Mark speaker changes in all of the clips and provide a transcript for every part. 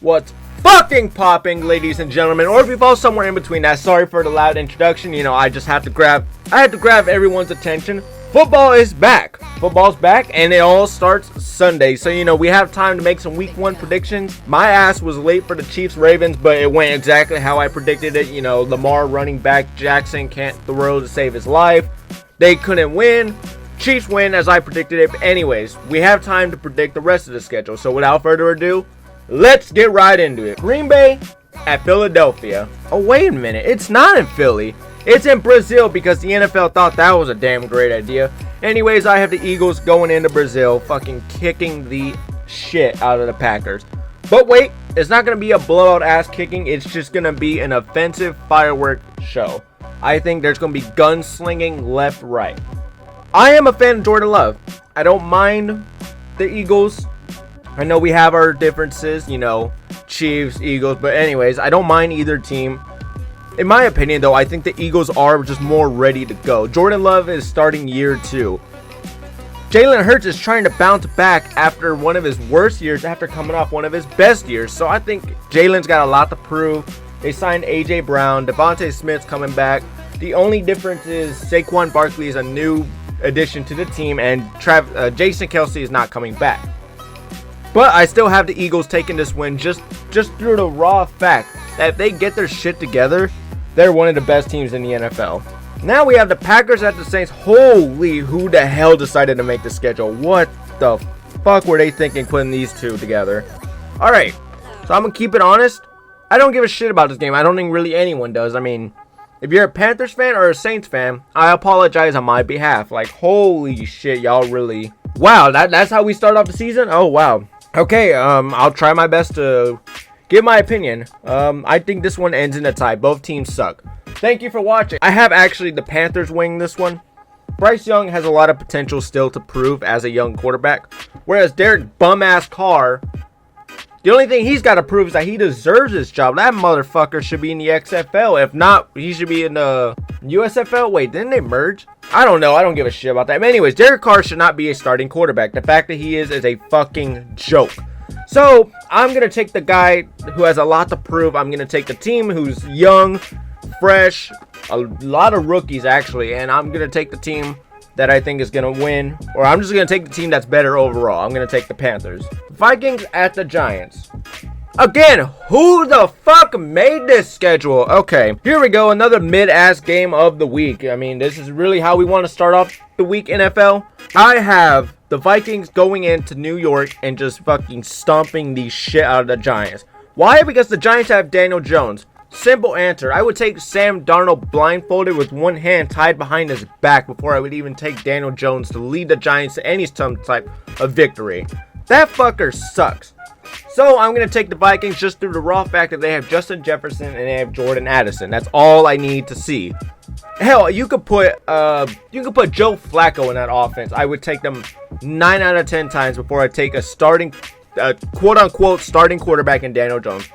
Speaker 1: What's fucking popping, ladies and gentlemen, or if you fall somewhere in between that. Sorry for the loud introduction. You know, I had to grab everyone's attention. Football is back. Football's back, and it all starts Sunday. So, you know, we have time to make some week 1 predictions. My ass was late for the Chiefs-Ravens, but it went exactly how I predicted it. You know, Lamar running back Jackson can't throw to save his life. They couldn't win. Chiefs win as I predicted it. But anyways, we have time to predict the rest of the schedule. So without further ado, let's get right into it. Green Bay at Philadelphia. Oh, wait a minute. It's not in Philly. It's in Brazil because the NFL thought that was a damn great idea. Anyways, I have the Eagles going into Brazil, fucking kicking the shit out of the Packers. But wait, it's not going to be a blowout ass kicking. It's just going to be an offensive firework show. I think there's going to be gunslinging left, right. I am a fan of Jordan Love. I don't mind the Eagles. I know we have our differences, you know, Chiefs, Eagles, but anyways, I don't mind either team. In my opinion, though, I think the Eagles are just more ready to go. Jordan Love is starting year 2. Jalen Hurts is trying to bounce back after one of his worst years, after coming off one of his best years. So I think Jalen's got a lot to prove. They signed A.J. Brown. Devontae Smith's coming back. The only difference is Saquon Barkley is a new addition to the team, and Jason Kelce is not coming back. But I still have the Eagles taking this win just through the raw fact that if they get their shit together, they're one of the best teams in the NFL. Now we have the Packers at the Saints. Holy, who the hell decided to make the schedule? What the fuck were they thinking putting these two together? Alright, so I'm going to keep it honest. I don't give a shit about this game. I don't think really anyone does. I mean, if you're a Panthers fan or a Saints fan, I apologize on my behalf. Like, holy shit, y'all really... Wow, that's how we start off the season? Oh, wow. Okay, I'll try my best to give my opinion. I think this one ends in a tie. Both teams suck. Thank you for watching. I have actually the Panthers winning this one. Bryce Young has a lot of potential still to prove as a young quarterback. Whereas Derek bum-ass Carr, the only thing he's got to prove is that he deserves his job. That motherfucker should be in the XFL. If not, he should be in the USFL. Wait, didn't they merge? I don't know. I don't give a shit about that. But anyways, Derek Carr should not be a starting quarterback. The fact that he is a fucking joke. So, I'm going to take the guy who has a lot to prove. I'm going to take the team who's young, fresh, a lot of rookies actually. And I'm going to take the team that I think is going to win. Or I'm just going to take the team that's better overall. I'm going to take the Panthers. Vikings at the Giants. Again, who the fuck made this schedule? Okay, here we go. Another mid-ass game of the week. I mean, this is really how we want to start off the week, NFL. I have the Vikings going into New York and just fucking stomping the shit out of the Giants. Why? Because the Giants have Daniel Jones. Simple answer. I would take Sam Darnold blindfolded with one hand tied behind his back before I would even take Daniel Jones to lead the Giants to any type of victory. That fucker sucks. So I'm going to take the Vikings just through the raw fact that they have Justin Jefferson and they have Jordan Addison. That's all I need to see. Hell, you could put Joe Flacco in that offense. I would take them 9 out of 10 times before I take a starting, quote-unquote, starting quarterback in Daniel Jones.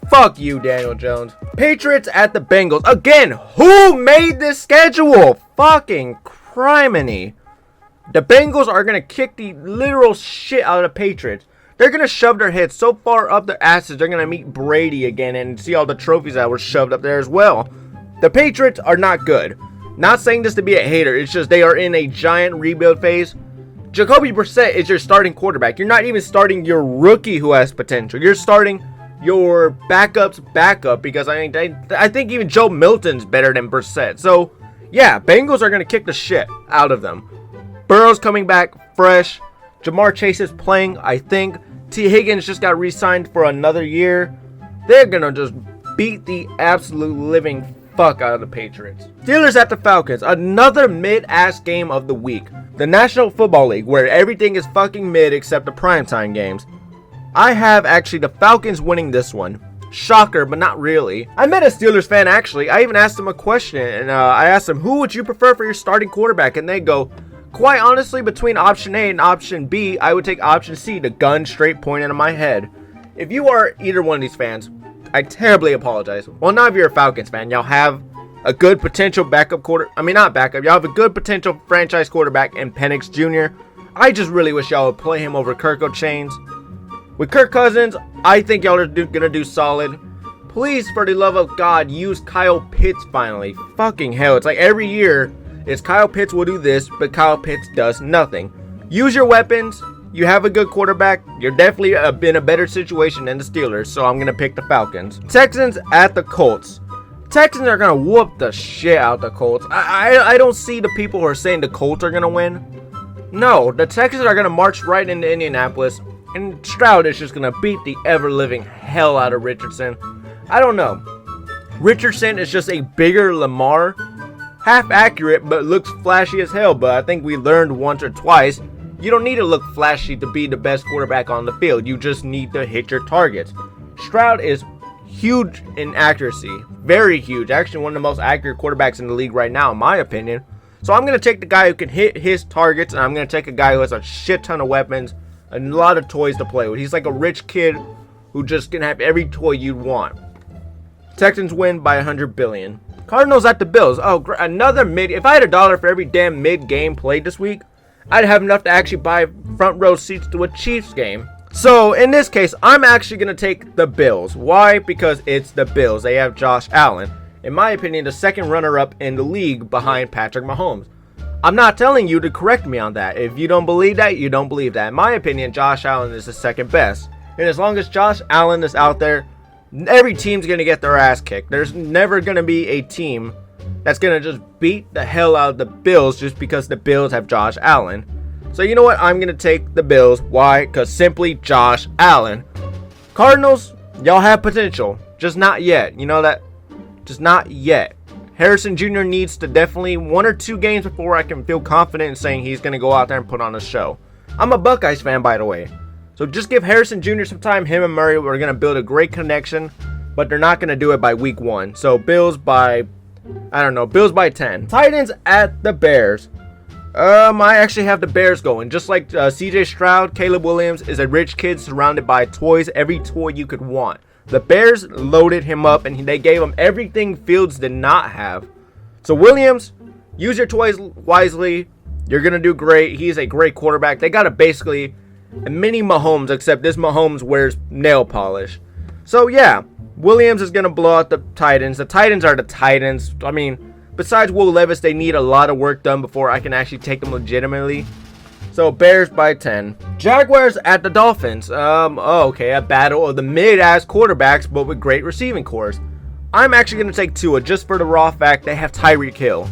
Speaker 1: Fuck you, Daniel Jones. Patriots at the Bengals. Again, who made this schedule? Fucking criminy. The Bengals are going to kick the literal shit out of the Patriots. They're going to shove their heads so far up their asses, they're going to meet Brady again and see all the trophies that were shoved up there as well. The Patriots are not good. Not saying this to be a hater, it's just they are in a giant rebuild phase. Jacoby Brissett is your starting quarterback. You're not even starting your rookie who has potential. You're starting your backup's backup because I think even Joe Milton's better than Brissett. So, yeah, Bengals are going to kick the shit out of them. Burrow's coming back fresh. Jamar Chase is playing, I think. T. Higgins just got re-signed for another year. They're going to just beat the absolute living fuck out of the Patriots. Steelers at the Falcons. Another mid-ass game of the week. The National Football League, where everything is fucking mid except the primetime games. I have actually the Falcons winning this one. Shocker, but not really. I met a Steelers fan actually. I even asked him a question. And I asked him, who would you prefer for your starting quarterback? And they go, quite honestly, between option A and option B, I would take option C, the gun straight pointed at my head. If you are either one of these fans, I terribly apologize. Well, not if you're a Falcons fan. Y'all have a good potential backup not backup. Y'all have a good potential franchise quarterback in Penix Jr. I just really wish y'all would play him over Kirko Chains. With Kirk Cousins, I think y'all are gonna do solid. Please, for the love of God, use Kyle Pitts finally. Fucking hell, it's like every year, it's Kyle Pitts will do this, but Kyle Pitts does nothing. Use your weapons. You have a good quarterback. You're definitely in a better situation than the Steelers, so I'm gonna pick the Falcons. Texans at the Colts. Texans are gonna whoop the shit out of the Colts. I don't see the people who are saying the Colts are gonna win. No, the Texans are gonna march right into Indianapolis, and Stroud is just gonna beat the ever-living hell out of Richardson. I don't know. Richardson is just a bigger Lamar. Half accurate, but looks flashy as hell. But I think we learned once or twice, you don't need to look flashy to be the best quarterback on the field. You just need to hit your targets. Stroud is huge in accuracy. Very huge. Actually, one of the most accurate quarterbacks in the league right now, in my opinion. So I'm going to take the guy who can hit his targets, and I'm going to take a guy who has a shit ton of weapons and a lot of toys to play with. He's like a rich kid who just can have every toy you'd want. Texans win by 100 billion. Cardinals at the Bills. Oh, another mid. If I had $1 for every damn mid game played this week, I'd have enough to actually buy front row seats to a Chiefs game. So in this case, I'm actually going to take the Bills. Why? Because it's the Bills. They have Josh Allen. In my opinion, the second runner-up in the league behind Patrick Mahomes. I'm not telling you to correct me on that. If you don't believe that, you don't believe that. In my opinion, Josh Allen is the second best. And as long as Josh Allen is out there, every team's going to get their ass kicked. There's never going to be a team that's going to just beat the hell out of the Bills just because the Bills have Josh Allen. So you know what? I'm going to take the Bills. Why? Because simply Josh Allen. Cardinals, y'all have potential. Just not yet. You know that? Just not yet. Harrison Jr. needs to definitely 1 or 2 games before I can feel confident in saying he's going to go out there and put on a show. I'm a Buckeyes fan, by the way. So just give Harrison Jr. some time. Him and Murray are going to build a great connection, but they're not going to do it by week 1. So Bills by, I don't know, Bills by 10. Titans at the Bears. I actually have the Bears going. Just like CJ Stroud, Caleb Williams is a rich kid surrounded by toys, every toy you could want. The Bears loaded him up and they gave him everything Fields did not have. So Williams, use your toys wisely. You're going to do great. He's a great quarterback. They got basically a mini Mahomes, except this Mahomes wears nail polish. So yeah, Williams is going to blow out the Titans. The Titans are the Titans. I mean, besides Will Levis, they need a lot of work done before I can actually take them legitimately. So Bears by 10. Jaguars at the Dolphins. Okay, a battle of the mid-ass quarterbacks, but with great receiving cores. I'm actually going to take Tua just for the raw fact they have Tyreek Hill.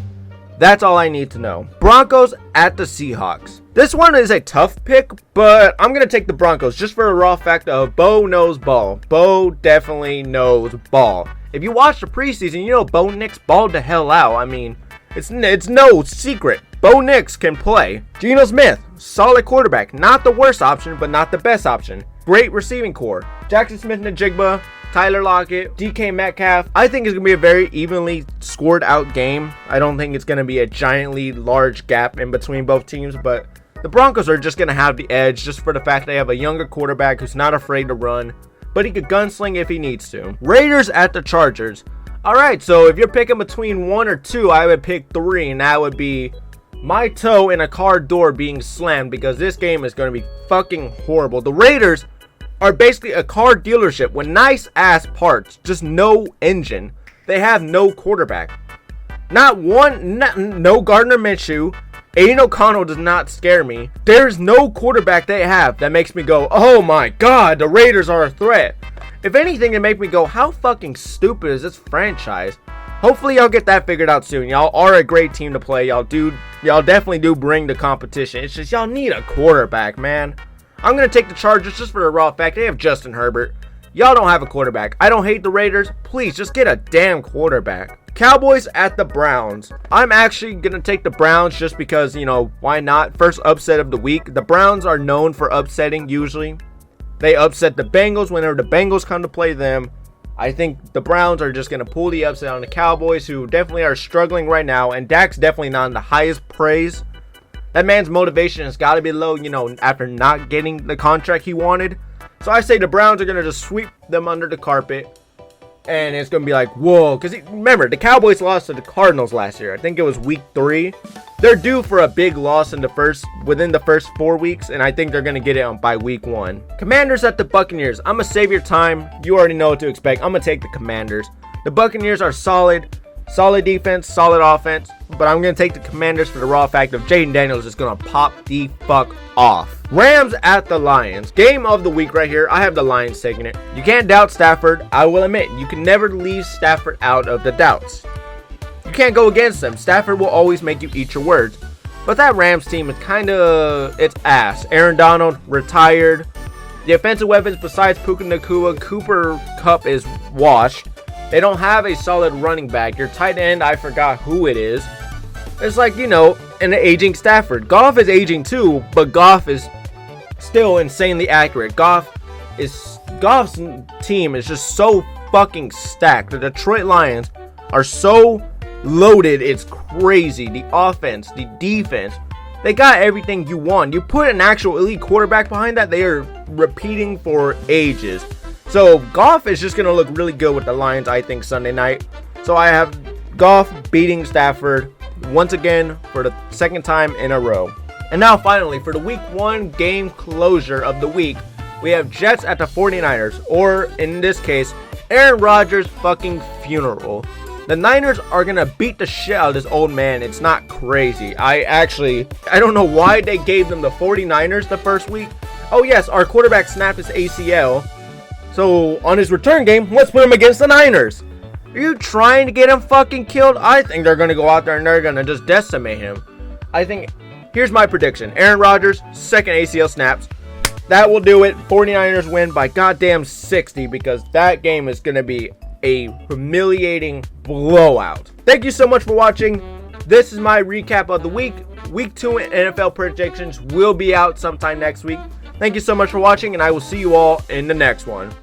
Speaker 1: That's all I need to know. Broncos at the Seahawks. This one is a tough pick, but I'm going to take the Broncos just for the raw fact of Bo knows ball. Bo definitely knows ball. If you watch the preseason, you know Bo Nix balled the hell out. I mean, it's no secret. Bo Nix can play. Geno Smith, solid quarterback. Not the worst option, but not the best option. Great receiving core. Jackson Smith-Njigba, Tyler Lockett, DK Metcalf. I think it's going to be a very evenly scored out game. I don't think it's going to be a giantly large gap in between both teams, but the Broncos are just going to have the edge just for the fact they have a younger quarterback who's not afraid to run, but he could gunsling if he needs to. Raiders at the Chargers. Alright, so if you're picking between 1 or 2, I would pick 3, and that would be my toe in a car door being slammed, because this game is going to be fucking horrible. The Raiders are basically a car dealership with nice ass parts, just no engine. They have no quarterback. Not one, no Gardner Minshew. Aiden O'Connell does not scare me. There's no quarterback they have that makes me go, oh my god, the Raiders are a threat. If anything, it make me go, how fucking stupid is this franchise? Hopefully y'all get that figured out soon. Y'all are a great team to play. Y'all definitely do bring the competition. It's just y'all need a quarterback, man. I'm going to take the Chargers just for the raw fact they have Justin Herbert. Y'all don't have a quarterback. I don't hate the Raiders. Please, just get a damn quarterback. Cowboys at the Browns. I'm actually going to take the Browns just because, you know, why not? First upset of the week. The Browns are known for upsetting usually. They upset the Bengals whenever the Bengals come to play them. I think the Browns are just going to pull the upset on the Cowboys, who definitely are struggling right now. And Dak's definitely not in the highest praise. That man's motivation has got to be low, you know, after not getting the contract he wanted. So I say the Browns are going to just sweep them under the carpet. And it's going to be like, whoa. Because remember, the Cowboys lost to the Cardinals last year. I think it was week 3. They're due for a big loss within the first 4 weeks, and I think they're gonna get it by week 1. Commanders at the Buccaneers. I'm gonna save your time. You already know what to expect. I'm gonna take the Commanders. The Buccaneers are solid defense, solid offense, but I'm gonna take the Commanders for the raw fact of Jaden Daniels is gonna pop the fuck off. Rams at the Lions. Game of the week right here. I have the Lions taking it. You can't doubt Stafford. I will admit, you can never leave Stafford out of the doubts. You can't go against them. Stafford will always make you eat your words. But that Rams team is it's ass. Aaron Donald retired. The offensive weapons besides Puka Nacua, Cooper Kupp is washed. They don't have a solid running back. Your tight end, I forgot who it is. It's like, an aging Stafford. Goff is aging too, but Goff is still insanely accurate. Goff's team is just so fucking stacked. The Detroit Lions are so loaded, it's crazy. The offense, the defense, they got everything you want. You put an actual elite quarterback behind that, they are repeating for ages. So Goff is just gonna look really good with the Lions, I think, Sunday night. So I have Goff beating Stafford once again for the second time in a row. And now finally, for the week 1 game closure of the week, we have Jets at the 49ers, or in this case, Aaron Rodgers' fucking funeral. The Niners are going to beat the shit out of this old man. It's not crazy. I don't know why they gave them the 49ers the first week. Oh yes, our quarterback snapped his ACL. So on his return game, let's put him against the Niners. Are you trying to get him fucking killed? I think they're going to go out there and they're going to just decimate him. Here's my prediction. Aaron Rodgers, second ACL snaps. That will do it. 49ers win by goddamn 60 because that game is going to be a humiliating blowout. Thank you so much for watching. This is my recap of the week. Week 2 NFL predictions will be out sometime next week. Thank you so much for watching, and I will see you all in the next one.